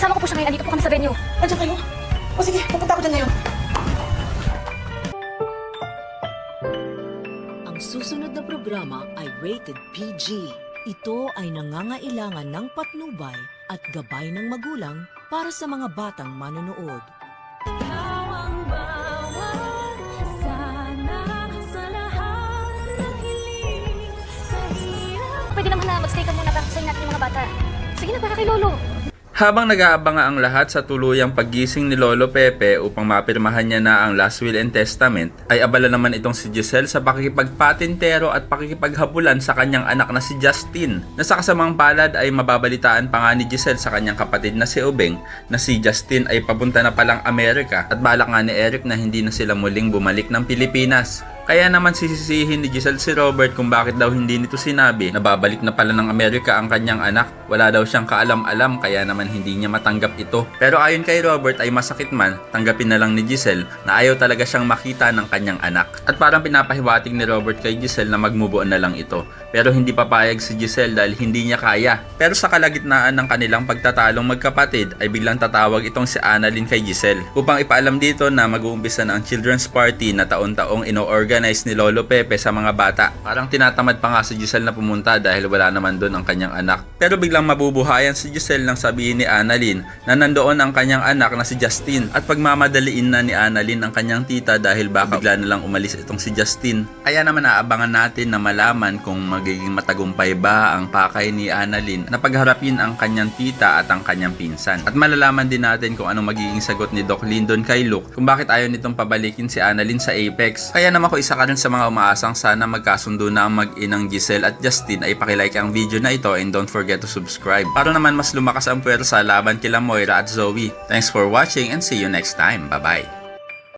Kasama ko po siya ngayon. Andito po kami sa venue. Andiyan kayo? O sige, pupunta ako dyan ngayon. Ang susunod na programa ay rated PG. Ito ay nangangailangan ng patnubay at gabay ng magulang para sa mga batang manonood. Pwede naman na magstay ka muna para kasayin natin yung mga bata. Sige na, para kay Lolo. Habang nag-aabang ang lahat sa tuluyang paggising ni Lolo Pepe upang mapirmahan niya na ang last will and testament, ay abala naman itong si Giselle sa pakikipagpatintero at pakikipaghabulan sa kanyang anak na si Justin, na sa kasamang palad ay mababalitaan pa nga ni Giselle sa kanyang kapatid na si Ubeng na si Justin ay papunta na palang Amerika at balak nga ni Eric na hindi na sila muling bumalik ng Pilipinas. Kaya naman sisisihin ni Giselle si Robert kung bakit daw hindi nito sinabi na babalik na pala ng Amerika ang kanyang anak. Wala daw siyang kaalam-alam kaya naman hindi niya matanggap ito. Pero ayon kay Robert ay masakit man, tanggapin na lang ni Giselle na ayaw talaga siyang makita ng kanyang anak. At parang pinapahiwatig ni Robert kay Giselle na mag-move on na lang ito. Pero hindi papayag si Giselle dahil hindi niya kaya. Pero sa kalagitnaan ng kanilang pagtatalong magkapatid ay biglang tatawag itong si Annalyn kay Giselle upang ipaalam dito na mag-uumpisa na ang children's party na taon-taong ino-organize ni Lolo Pepe sa mga bata. Parang tinatamad pa nga si Giselle na pumunta dahil wala naman doon ang kanyang anak. Pero biglang mabubuhayan si Giselle nang sabihin ni Annalyn na nandoon ang kanyang anak na si Justin at pagmamadaliin na ni Annalyn ang kanyang tita dahil baka bigla na lang umalis itong si Justin. Kaya naman aabangan natin na malaman kung magiging matagumpay ba ang pakay ni Annalyn na pagharapin ang kanyang tita at ang kanyang pinsan. At malalaman din natin kung anong magiging sagot ni Doc Lyndon kay Luke kung bakit ayaw nitong pabalikin si Annalyn sa Apex. Kaya naman ko isa ka rin sa mga umaasang sana magkasundo na ang mag-inang Giselle at Justin ay pakilike ang video na ito and don't forget to subscribe para naman mas lumakas ang puwersa laban kila Moira at Zoe. Thanks for watching and see you next time. Bye bye!